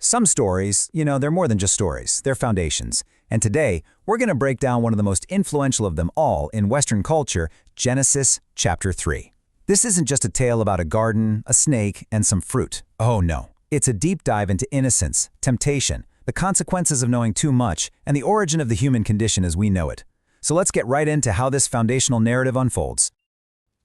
Some stories, they're more than just stories, they're foundations. And today, we're going to break down one of the most influential of them all in Western culture, Genesis chapter 3. This isn't just a tale about a garden, a snake, and some fruit. Oh no. It's a deep dive into innocence, temptation, the consequences of knowing too much, and the origin of the human condition as we know it. So let's get right into how this foundational narrative unfolds.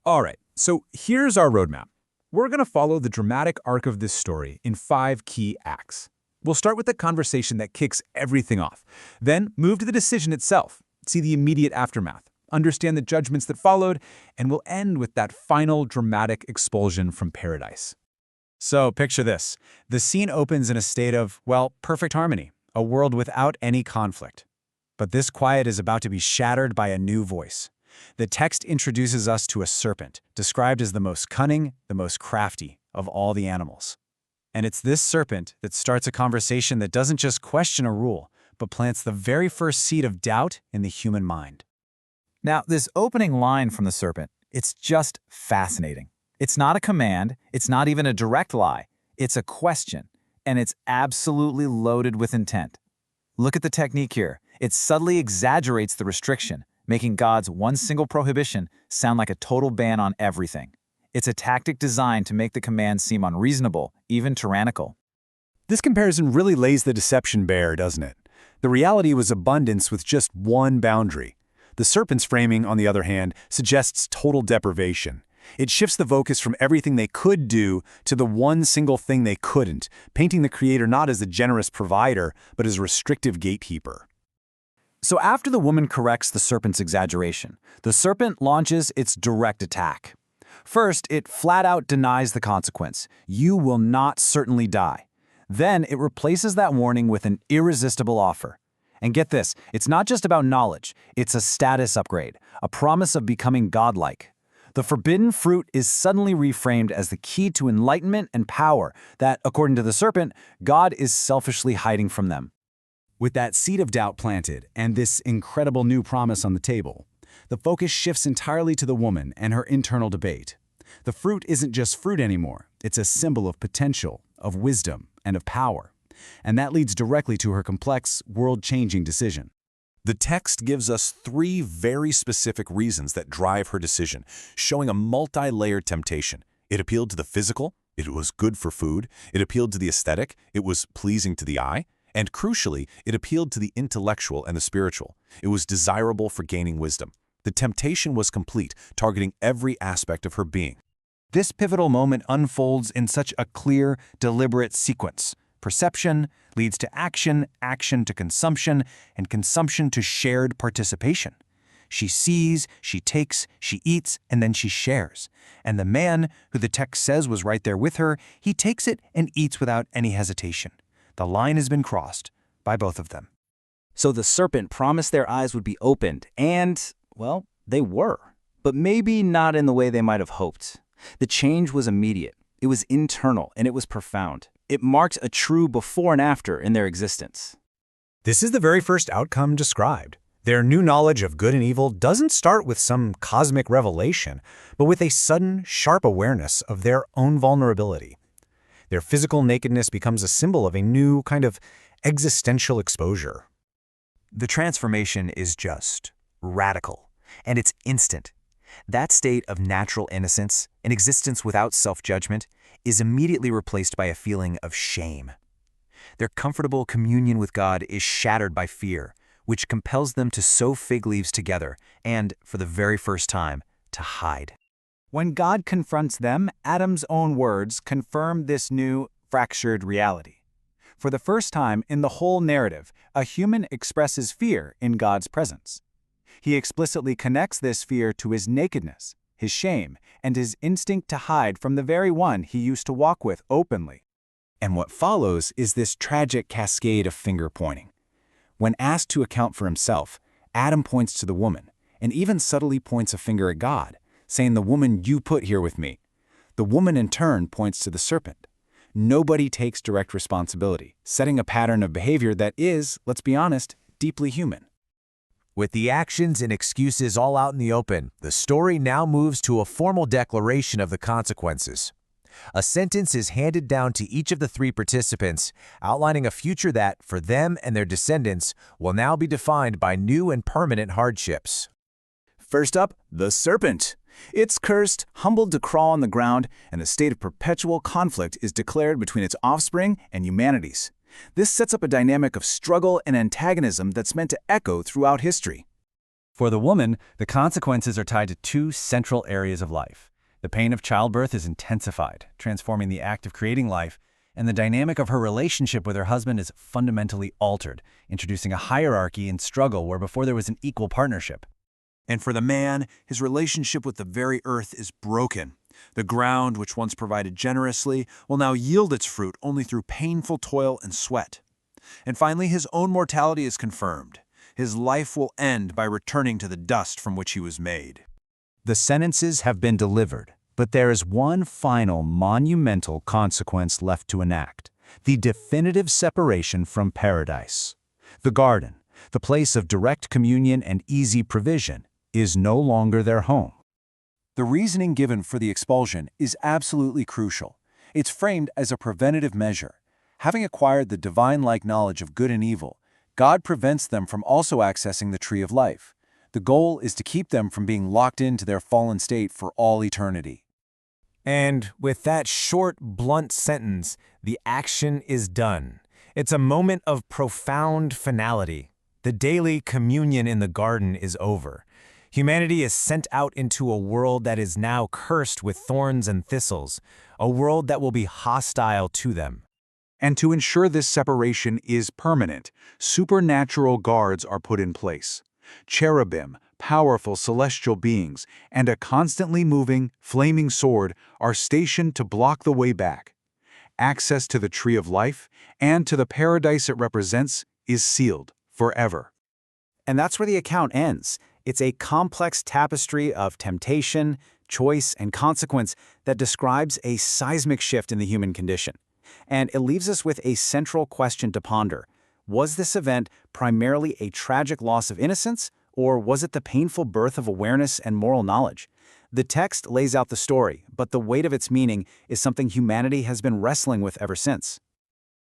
All right, so here's our roadmap. We're going to follow the dramatic arc of this story in 5 key acts. We'll start with the conversation that kicks everything off, then move to the decision itself, see the immediate aftermath, understand the judgments that followed, and we'll end with that final dramatic expulsion from paradise. So picture this. The scene opens in a state of, well, perfect harmony, a world without any conflict. But this quiet is about to be shattered by a new voice. The text introduces us to a serpent, described as the most cunning, the most crafty of all the animals. And it's this serpent that starts a conversation that doesn't just question a rule, but plants the very first seed of doubt in the human mind. Now, this opening line from the serpent, it's just fascinating. It's not a command, it's not even a direct lie, it's a question, and it's absolutely loaded with intent. Look at the technique here. It subtly exaggerates the restriction, making God's one single prohibition sound like a total ban on everything. It's a tactic designed to make the command seem unreasonable, even tyrannical. This comparison really lays the deception bare, doesn't it? The reality was abundance with just one boundary. The serpent's framing, on the other hand, suggests total deprivation. It shifts the focus from everything they could do to the one single thing they couldn't, painting the Creator not as a generous provider, but as a restrictive gatekeeper. So after the woman corrects the serpent's exaggeration, the serpent launches its direct attack. First, it flat out denies the consequence. You will not certainly die. Then it replaces that warning with an irresistible offer. And get this, it's not just about knowledge, it's a status upgrade, a promise of becoming godlike. The forbidden fruit is suddenly reframed as the key to enlightenment and power that, according to the serpent, God is selfishly hiding from them. With that seed of doubt planted and this incredible new promise on the table, the focus shifts entirely to the woman and her internal debate. The fruit isn't just fruit anymore. It's a symbol of potential, of wisdom, and of power. And that leads directly to her complex, world-changing decision. The text gives us 3 very specific reasons that drive her decision, showing a multi-layered temptation. It appealed to the physical, it was good for food, it appealed to the aesthetic, it was pleasing to the eye, and crucially, it appealed to the intellectual and the spiritual. It was desirable for gaining wisdom. The temptation was complete, targeting every aspect of her being. This pivotal moment unfolds in such a clear, deliberate sequence. Perception leads to action, action to consumption, and consumption to shared participation. She sees, she takes, she eats, and then she shares. And the man, who the text says was right there with her, he takes it and eats without any hesitation. The line has been crossed by both of them. So the serpent promised their eyes would be opened, and, well, they were. But maybe not in the way they might have hoped. The change was immediate, it was internal, and it was profound. It marked a true before and after in their existence. This is the very first outcome described. Their new knowledge of good and evil doesn't start with some cosmic revelation, but with a sudden, sharp awareness of their own vulnerability. Their physical nakedness becomes a symbol of a new kind of existential exposure. The transformation is just radical, and it's instant. That state of natural innocence, an existence without self-judgment, is immediately replaced by a feeling of shame. Their comfortable communion with God is shattered by fear, which compels them to sew fig leaves together and, for the very first time, to hide. When God confronts them, Adam's own words confirm this new, fractured reality. For the first time in the whole narrative, a human expresses fear in God's presence. He explicitly connects this fear to his nakedness, his shame, and his instinct to hide from the very one he used to walk with openly. And what follows is this tragic cascade of finger-pointing. When asked to account for himself, Adam points to the woman, and even subtly points a finger at God, saying, "The woman you put here with me." The woman in turn points to the serpent. Nobody takes direct responsibility, setting a pattern of behavior that is, let's be honest, deeply human. With the actions and excuses all out in the open, the story now moves to a formal declaration of the consequences. A sentence is handed down to each of the three participants, outlining a future that, for them and their descendants, will now be defined by new and permanent hardships. First up, the serpent. It's cursed, humbled to crawl on the ground, and the state of perpetual conflict is declared between its offspring and humanity's. This sets up a dynamic of struggle and antagonism that's meant to echo throughout history. For the woman, the consequences are tied to two central areas of life. The pain of childbirth is intensified, transforming the act of creating life, and the dynamic of her relationship with her husband is fundamentally altered, introducing a hierarchy and struggle where before there was an equal partnership. And for the man, his relationship with the very earth is broken. The ground, which once provided generously, will now yield its fruit only through painful toil and sweat. And finally, his own mortality is confirmed. His life will end by returning to the dust from which he was made. The sentences have been delivered, but there is one final monumental consequence left to enact: the definitive separation from paradise. The garden, the place of direct communion and easy provision, is no longer their home. The reasoning given for the expulsion is absolutely crucial. It's framed as a preventative measure. Having acquired the divine-like knowledge of good and evil, God prevents them from also accessing the tree of life. The goal is to keep them from being locked into their fallen state for all eternity. And with that short, blunt sentence, the action is done. It's a moment of profound finality. The daily communion in the garden is over. Humanity is sent out into a world that is now cursed with thorns and thistles, a world that will be hostile to them. And to ensure this separation is permanent, supernatural guards are put in place. Cherubim, powerful celestial beings, and a constantly moving, flaming sword are stationed to block the way back. Access to the tree of life and to the paradise it represents is sealed forever. And that's where the account ends. It's a complex tapestry of temptation, choice, and consequence that describes a seismic shift in the human condition. And it leaves us with a central question to ponder. Was this event primarily a tragic loss of innocence, or was it the painful birth of awareness and moral knowledge? The text lays out the story, but the weight of its meaning is something humanity has been wrestling with ever since.